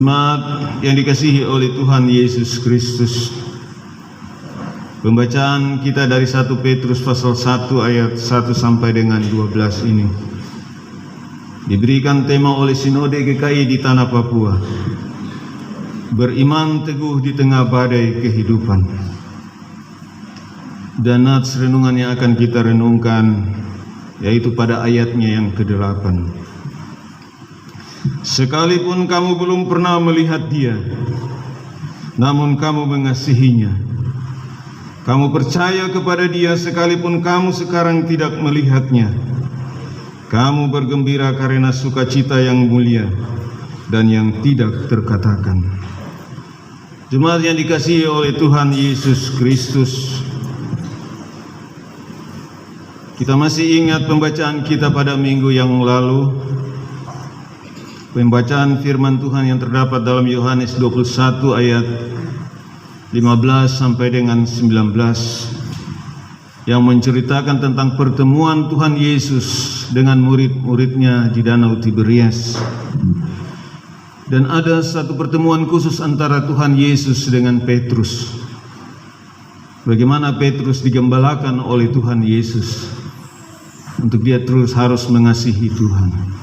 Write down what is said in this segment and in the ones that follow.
Jemaat yang dikasihi oleh Tuhan Yesus Kristus, pembacaan kita dari 1 Petrus pasal 1 ayat 1 sampai dengan 12 ini diberikan tema oleh Sinode GKI di Tanah Papua, beriman teguh di tengah badai kehidupan. Dan nats renungan yang akan kita renungkan yaitu pada ayatnya yang ke-8. Sekalipun kamu belum pernah melihat Dia, namun kamu mengasihinya. Kamu percaya kepada Dia sekalipun kamu sekarang tidak melihatnya. Kamu bergembira karena sukacita yang mulia dan yang tidak terkatakan. Jemaat yang dikasihi oleh Tuhan Yesus Kristus, kita masih ingat pembacaan kita pada minggu yang lalu. Pembacaan firman Tuhan yang terdapat dalam Yohanes 21 ayat 15 sampai dengan 19 yang menceritakan tentang pertemuan Tuhan Yesus dengan murid-muridnya di Danau Tiberias. Dan ada satu pertemuan khusus antara Tuhan Yesus dengan Petrus. Bagaimana Petrus digembalakan oleh Tuhan Yesus untuk dia terus harus mengasihi Tuhan.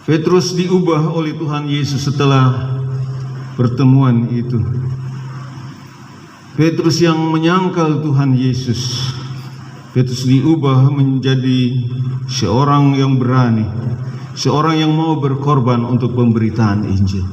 Petrus diubah oleh Tuhan Yesus setelah pertemuan itu. Petrus yang menyangkal Tuhan Yesus, Petrus diubah menjadi seorang yang berani, seorang yang mau berkorban untuk pemberitaan Injil.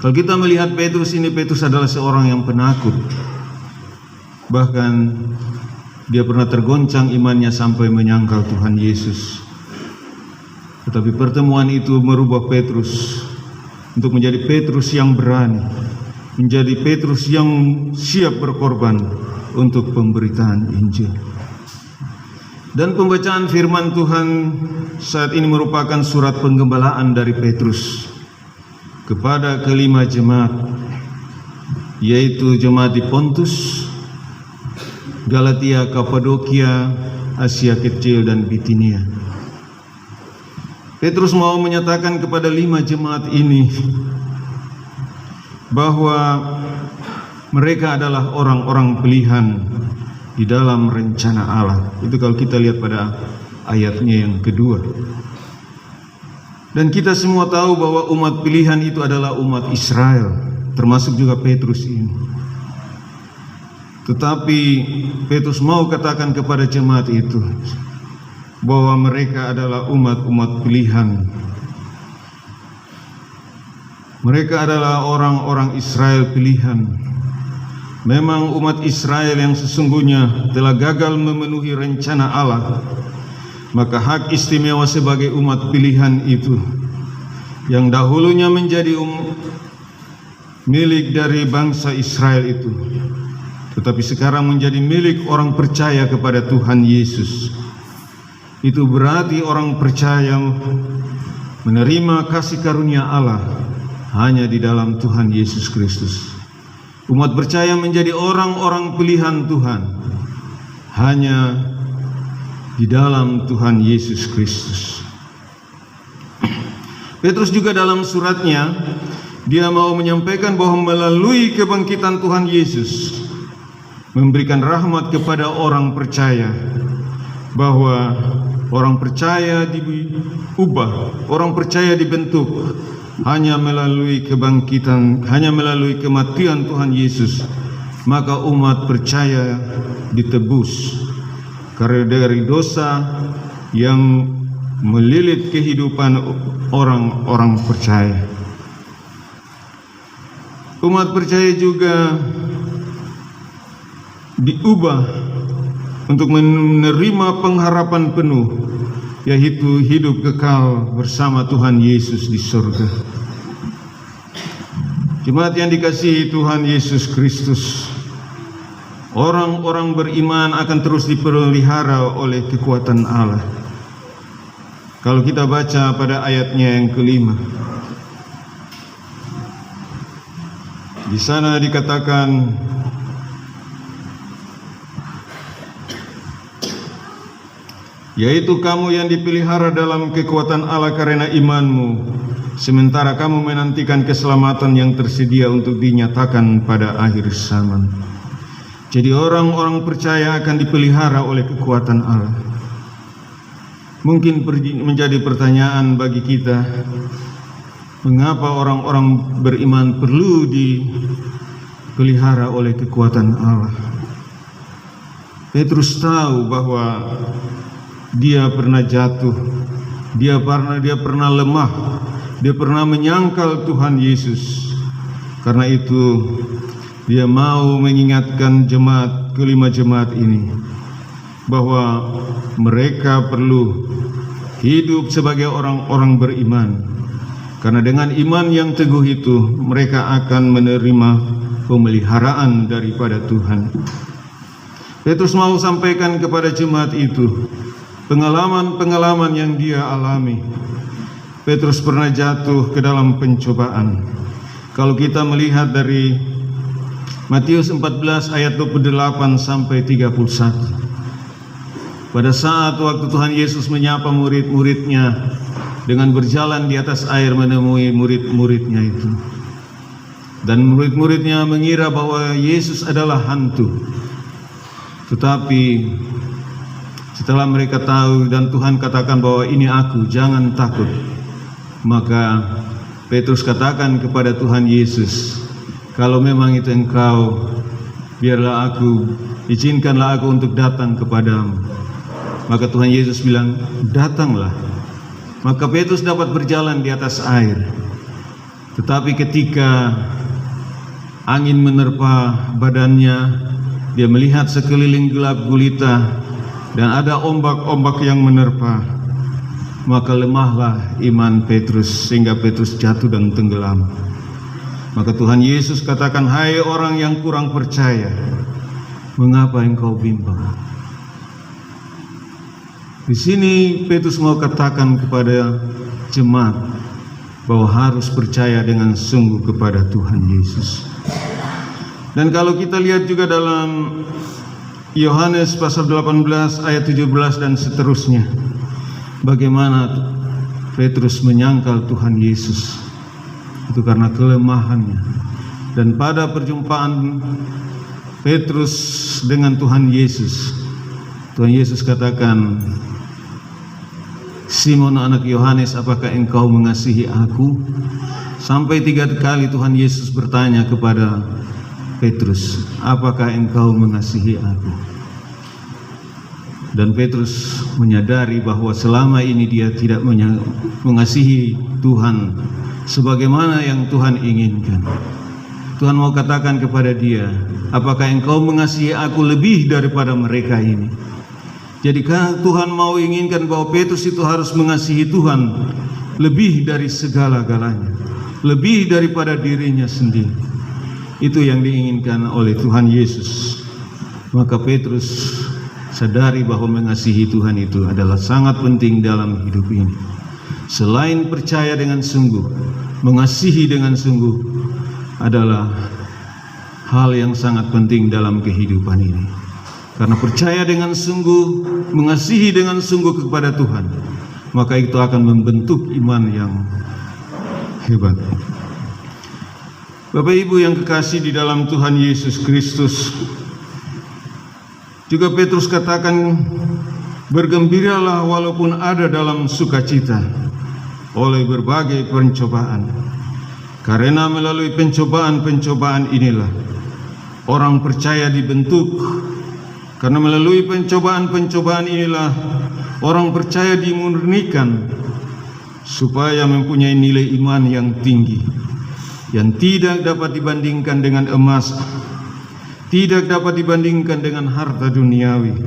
Kalau kita melihat Petrus ini, Petrus adalah seorang yang penakut. Bahkan dia pernah tergoncang imannya sampai menyangkal Tuhan Yesus. Tetapi pertemuan itu merubah Petrus untuk menjadi Petrus yang berani, menjadi Petrus yang siap berkorban untuk pemberitaan Injil. Dan pembacaan firman Tuhan saat ini merupakan surat penggembalaan dari Petrus kepada kelima jemaat, yaitu jemaat di Pontus, Galatia, Kapadokia, Asia Kecil, dan Bitinia. Petrus mau menyatakan kepada 5 jemaat ini bahwa mereka adalah orang-orang pilihan di dalam rencana Allah. Itu kalau kita lihat pada ayatnya yang kedua. Dan kita semua tahu bahwa umat pilihan itu adalah umat Israel, termasuk juga Petrus ini. Tetapi Petrus mau katakan kepada jemaat itu bahwa mereka adalah umat-umat pilihan. Mereka adalah orang-orang Israel pilihan. Memang umat Israel yang sesungguhnya telah gagal memenuhi rencana Allah, maka hak istimewa sebagai umat pilihan itu yang dahulunya menjadi milik dari bangsa Israel itu, tetapi sekarang menjadi milik orang percaya kepada Tuhan Yesus. Itu berarti orang percaya menerima kasih karunia Allah hanya di dalam Tuhan Yesus Kristus. Umat percaya menjadi orang-orang pilihan Tuhan hanya di dalam Tuhan Yesus Kristus. Petrus juga dalam suratnya dia mau menyampaikan bahwa melalui kebangkitan Tuhan Yesus memberikan rahmat kepada orang percaya, bahwa orang percaya diubah, orang percaya dibentuk hanya melalui kebangkitan, hanya melalui kematian Tuhan Yesus. Maka umat percaya ditebus karena dari dosa yang melilit kehidupan orang-orang percaya. Umat percaya juga diubah untuk menerima pengharapan penuh, yaitu hidup kekal bersama Tuhan Yesus di surga. Jemaat yang dikasihi Tuhan Yesus Kristus, orang-orang beriman akan terus dipelihara oleh kekuatan Allah. Kalau kita baca pada ayatnya yang ke-5, di sana dikatakan, yaitu kamu yang dipelihara dalam kekuatan Allah karena imanmu sementara kamu menantikan keselamatan yang tersedia untuk dinyatakan pada akhir zaman. Jadi orang-orang percaya akan dipelihara oleh kekuatan Allah. Mungkin menjadi pertanyaan bagi kita, mengapa orang-orang beriman perlu dipelihara oleh kekuatan Allah? Petrus tahu bahwa dia pernah jatuh, dia pernah lemah, dia pernah menyangkal Tuhan Yesus. Karena itu dia mau mengingatkan kelima jemaat ini bahwa mereka perlu hidup sebagai orang-orang beriman. Karena dengan iman yang teguh itu mereka akan menerima pemeliharaan daripada Tuhan. Petrus mau sampaikan kepada jemaat itu pengalaman-pengalaman yang dia alami. Petrus pernah jatuh ke dalam pencobaan. Kalau kita melihat dari Matius 14 ayat 28 sampai 31. Pada saat waktu Tuhan Yesus menyapa murid-muridnya dengan berjalan di atas air menemui murid-muridnya itu. Dan murid-muridnya mengira bahwa Yesus adalah hantu. Tetapi setelah mereka tahu dan Tuhan katakan bahwa ini aku, jangan takut, maka Petrus katakan kepada Tuhan Yesus, kalau memang itu engkau, biarlah izinkanlah aku untuk datang kepadamu. Maka Tuhan Yesus bilang, datanglah. Maka Petrus dapat berjalan di atas air. Tetapi ketika angin menerpa badannya, dia melihat sekeliling gelap gulita dan ada ombak-ombak yang menerpa. Maka lemahlah iman Petrus sehingga Petrus jatuh dan tenggelam. Maka Tuhan Yesus katakan, hai orang yang kurang percaya, mengapa engkau bimbang? Di sini Petrus mau katakan kepada jemaat bahwa harus percaya dengan sungguh kepada Tuhan Yesus. Dan kalau kita lihat juga dalam Yohanes pasal 18 ayat 17 dan seterusnya, bagaimana Petrus menyangkal Tuhan Yesus. Itu karena kelemahannya. Dan pada perjumpaan Petrus dengan Tuhan Yesus katakan, Simon anak Yohanes, apakah engkau mengasihi aku? Sampai 3 kali Tuhan Yesus bertanya kepada Petrus, apakah engkau mengasihi aku? Dan Petrus menyadari bahwa selama ini dia tidak mengasihi Tuhan sebagaimana yang Tuhan inginkan. Tuhan mau katakan kepada dia, apakah engkau mengasihi aku lebih daripada mereka ini? Jadi Tuhan mau inginkan bahwa Petrus itu harus mengasihi Tuhan lebih dari segala-galanya, lebih daripada dirinya sendiri. Itu yang diinginkan oleh Tuhan Yesus. Maka Petrus sadari bahwa mengasihi Tuhan itu adalah sangat penting dalam hidup ini. Selain percaya dengan sungguh, mengasihi dengan sungguh adalah hal yang sangat penting dalam kehidupan ini. Karena percaya dengan sungguh, mengasihi dengan sungguh kepada Tuhan, maka itu akan membentuk iman yang hebat. Bapak Ibu yang kekasih di dalam Tuhan Yesus Kristus, juga Petrus katakan, bergembiralah walaupun ada dalam sukacita oleh berbagai pencobaan. Karena melalui pencobaan-pencobaan inilah orang percaya dibentuk. Karena melalui pencobaan-pencobaan inilah orang percaya dimurnikan supaya mempunyai nilai iman yang tinggi, yang tidak dapat dibandingkan dengan emas, tidak dapat dibandingkan dengan harta duniawi.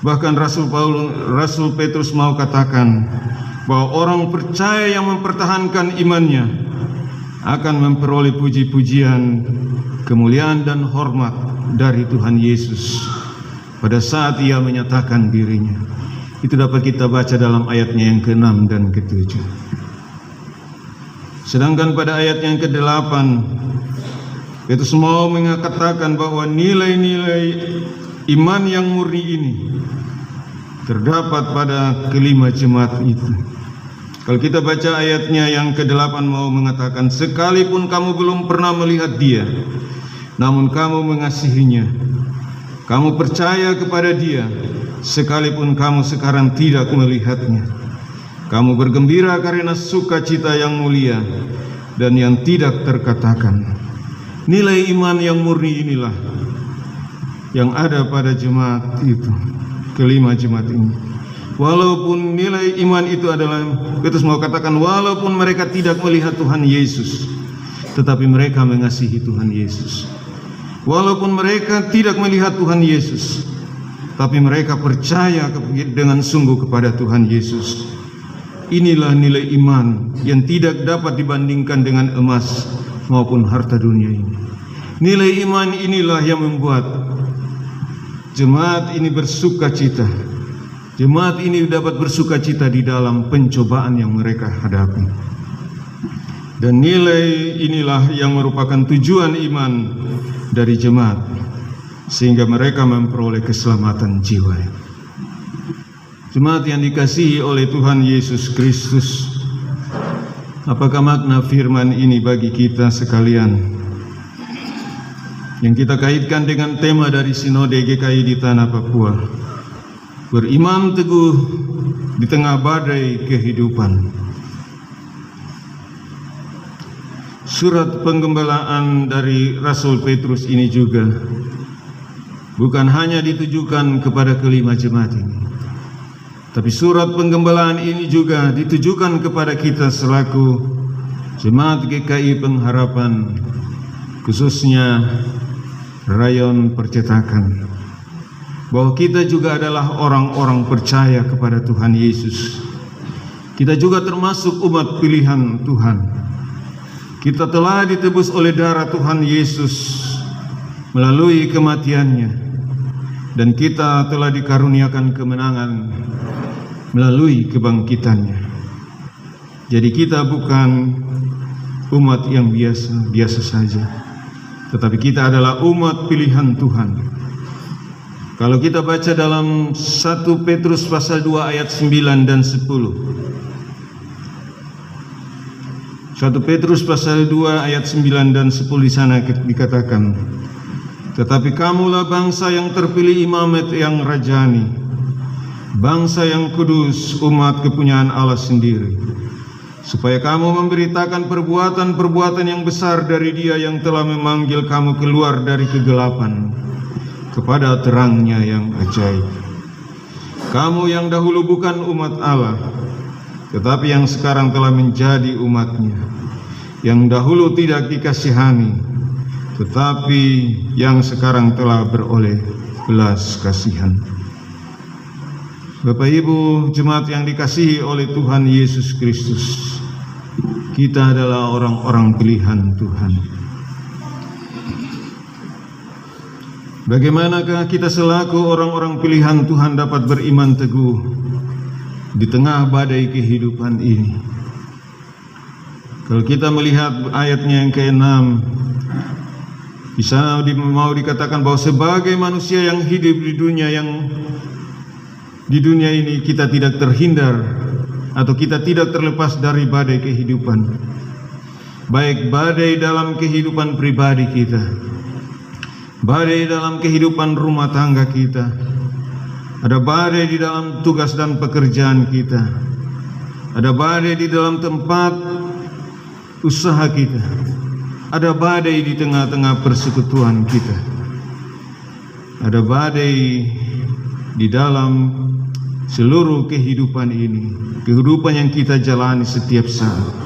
Bahkan Rasul Petrus mau katakan bahwa orang percaya yang mempertahankan imannya akan memperoleh puji-pujian, kemuliaan dan hormat dari Tuhan Yesus pada saat ia menyatakan dirinya. Itu dapat kita baca dalam ayatnya yang ke-6 dan ke-7. Sedangkan pada ayat yang ke-8 Petrus mau mengatakan bahwa nilai-nilai iman yang murni ini terdapat pada kelima jemaat itu. Kalau kita baca ayatnya yang ke-8 mau mengatakan, sekalipun kamu belum pernah melihat dia, namun kamu mengasihinya. Kamu percaya kepada dia, sekalipun kamu sekarang tidak melihatnya. Kamu bergembira karena sukacita yang mulia dan yang tidak terkatakan. Nilai iman yang murni inilah yang ada pada jemaat itu, kelima jemaat ini. Walaupun nilai iman itu adalah, Petrus mau katakan, walaupun mereka tidak melihat Tuhan Yesus, tetapi mereka mengasihi Tuhan Yesus. Walaupun mereka tidak melihat Tuhan Yesus, tapi mereka percaya dengan sungguh kepada Tuhan Yesus. Inilah nilai iman yang tidak dapat dibandingkan dengan emas maupun harta dunia ini. Nilai iman inilah yang membuat jemaat ini bersuka cita. Jemaat ini dapat bersuka cita di dalam pencobaan yang mereka hadapi. Dan nilai inilah yang merupakan tujuan iman dari jemaat, sehingga mereka memperoleh keselamatan jiwa. Jemaat yang dikasihi oleh Tuhan Yesus Kristus, apakah makna firman ini bagi kita sekalian? Yang kita kaitkan dengan tema dari Sinode GKI di Tanah Papua. Beriman teguh di tengah badai kehidupan. Surat penggembalaan dari Rasul Petrus ini juga bukan hanya ditujukan kepada kelima jemaat ini, tapi surat penggembalaan ini juga ditujukan kepada kita selaku jemaat GKI Pengharapan, khususnya Rayon Percetakan, bahwa kita juga adalah orang-orang percaya kepada Tuhan Yesus. Kita juga termasuk umat pilihan Tuhan. Kita telah ditebus oleh darah Tuhan Yesus melalui kematiannya, dan kita telah dikaruniakan kemenangan melalui kebangkitannya. Jadi kita bukan umat yang biasa saja, tetapi kita adalah umat pilihan Tuhan. Kalau kita baca dalam 1 Petrus pasal 2 ayat 9 dan 10. 1 Petrus pasal 2 ayat 9 dan 10 di sana dikatakan, tetapi kamulah bangsa yang terpilih, imamat yang rajani, bangsa yang kudus, umat kepunyaan Allah sendiri, supaya kamu memberitakan perbuatan-perbuatan yang besar dari Dia yang telah memanggil kamu keluar dari kegelapan kepada terangnya yang ajaib. Kamu yang dahulu bukan umat Allah, tetapi yang sekarang telah menjadi umatnya, yang dahulu tidak dikasihani, tetapi yang sekarang telah beroleh belas kasihan. Bapak Ibu jemaat yang dikasihi oleh Tuhan Yesus Kristus, kita adalah orang-orang pilihan Tuhan. Bagaimanakah kita selaku orang-orang pilihan Tuhan dapat beriman teguh di tengah badai kehidupan ini? Kalau kita melihat ayatnya yang ke-6, di sana mau dikatakan bahwa sebagai manusia yang hidup di dunia ini kita tidak terhindar atau kita tidak terlepas dari badai kehidupan. Baik badai dalam kehidupan pribadi kita, badai dalam kehidupan rumah tangga kita, ada badai di dalam tugas dan pekerjaan kita, ada badai di dalam tempat usaha kita, ada badai di tengah-tengah persekutuan kita, ada badai di dalam seluruh kehidupan ini, kehidupan yang kita jalani setiap saat.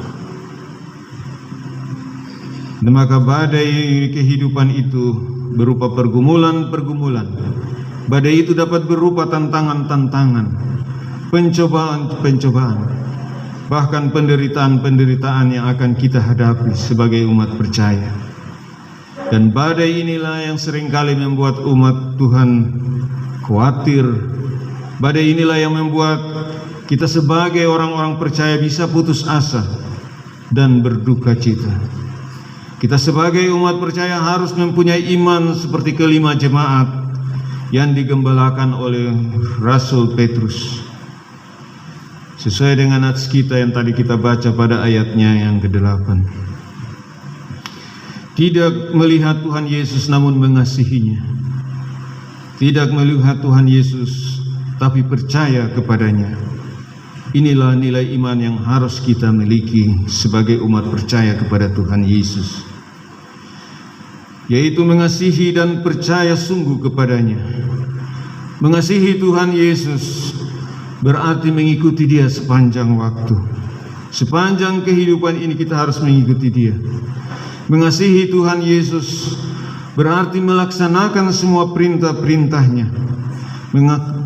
Dan maka badai kehidupan itu berupa pergumulan-pergumulan. Badai itu dapat berupa tantangan-tantangan, pencobaan-pencobaan, bahkan penderitaan-penderitaan yang akan kita hadapi sebagai umat percaya. Dan badai inilah yang seringkali membuat umat Tuhan khawatir. Badai inilah yang membuat kita sebagai orang-orang percaya bisa putus asa dan berduka cita. Kita sebagai umat percaya harus mempunyai iman seperti kelima jemaat yang digembalakan oleh Rasul Petrus. sesuai dengan nats kita yang tadi kita baca pada ayatnya yang ke-8. Tidak melihat Tuhan Yesus namun mengasihinya. Tidak melihat Tuhan Yesus tapi percaya kepadanya. Inilah nilai iman yang harus kita miliki sebagai umat percaya kepada Tuhan Yesus, yaitu mengasihi dan percaya sungguh kepadanya. Mengasihi Tuhan Yesus berarti mengikuti Dia sepanjang waktu. Sepanjang kehidupan ini kita harus mengikuti Dia. Mengasihi Tuhan Yesus berarti melaksanakan semua perintah-perintahnya.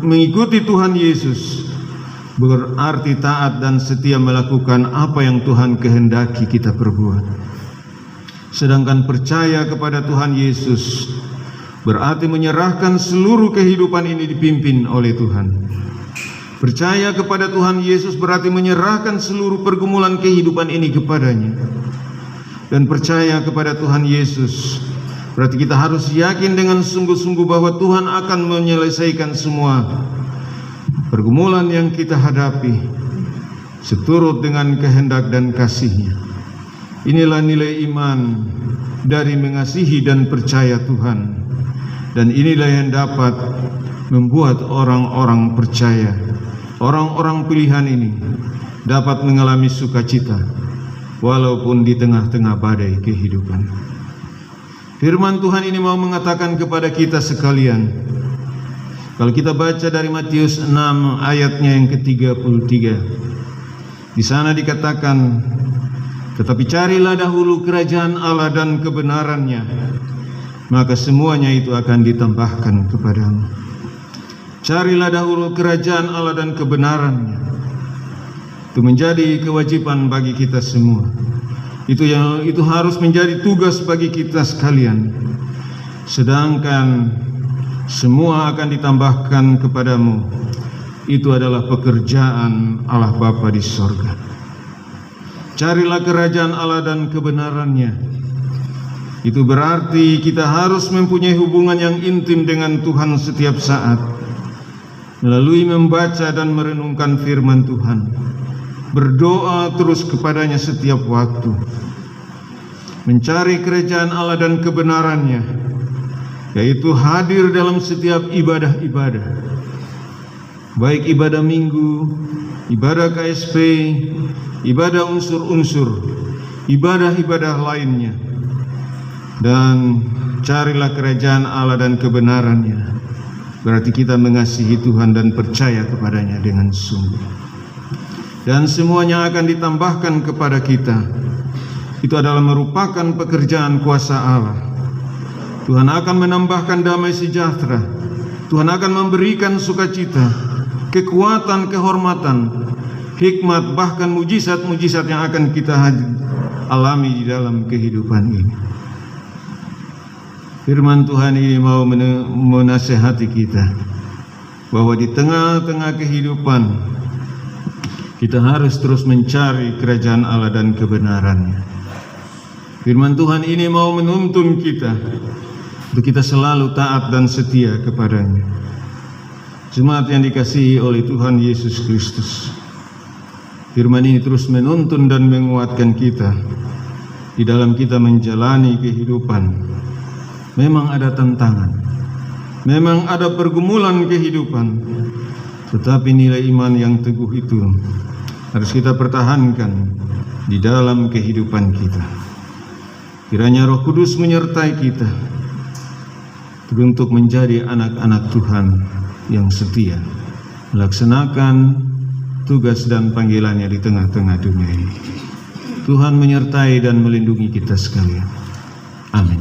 Mengikuti Tuhan Yesus berarti taat dan setia melakukan apa yang Tuhan kehendaki kita perbuat. Sedangkan percaya kepada Tuhan Yesus berarti menyerahkan seluruh kehidupan ini dipimpin oleh Tuhan. Percaya kepada Tuhan Yesus berarti menyerahkan seluruh pergumulan kehidupan ini kepadanya. Dan percaya kepada Tuhan Yesus berarti kita harus yakin dengan sungguh-sungguh bahwa Tuhan akan menyelesaikan semua pergumulan yang kita hadapi seturut dengan kehendak dan kasih-Nya. Inilah nilai iman dari mengasihi dan percaya Tuhan. Dan inilah yang dapat membuat orang-orang percaya, orang-orang pilihan ini dapat mengalami sukacita walaupun di tengah-tengah badai kehidupan. Firman Tuhan ini mau mengatakan kepada kita sekalian, kalau kita baca dari Matius 6 ayatnya yang ke-33, di sana dikatakan, tetapi carilah dahulu kerajaan Allah dan kebenarannya, maka semuanya itu akan ditambahkan kepadamu. Carilah dahulu kerajaan Allah dan kebenarannya. Itu menjadi kewajiban bagi kita semua. Itu harus menjadi tugas bagi kita sekalian. Sedangkan semua akan ditambahkan kepadamu. Itu adalah pekerjaan Allah Bapa di sorga. Carilah kerajaan Allah dan kebenarannya. Itu berarti kita harus mempunyai hubungan yang intim dengan Tuhan setiap saat, melalui membaca dan merenungkan firman Tuhan, berdoa terus kepadanya setiap waktu, mencari kerajaan Allah dan kebenarannya, yaitu hadir dalam setiap ibadah-ibadah, baik ibadah minggu, ibadah KSP, ibadah unsur-unsur, ibadah-ibadah lainnya. Dan carilah kerajaan Allah dan kebenarannya, berarti kita mengasihi Tuhan dan percaya kepadanya dengan sungguh. Dan semuanya akan ditambahkan kepada kita. Itu adalah merupakan pekerjaan kuasa Allah. Tuhan akan menambahkan damai sejahtera. Tuhan akan memberikan sukacita, kekuatan, kehormatan, hikmat, bahkan mujizat-mujizat yang akan kita alami di dalam kehidupan ini. Firman Tuhan ini mau menasihati kita bahwa di tengah-tengah kehidupan kita harus terus mencari kerajaan Allah dan kebenarannya. Firman Tuhan ini mau menuntun kita untuk kita selalu taat dan setia kepadanya. Jemaat yang dikasihi oleh Tuhan Yesus Kristus, firman ini terus menuntun dan menguatkan kita di dalam kita menjalani kehidupan. Memang ada tantangan, memang ada pergumulan kehidupan, tetapi nilai iman yang teguh itu harus kita pertahankan di dalam kehidupan kita. Kiranya Roh Kudus menyertai kita untuk menjadi anak-anak Tuhan yang setia, melaksanakan tugas dan panggilannya di tengah-tengah dunia ini. Tuhan menyertai dan melindungi kita sekalian. Amin.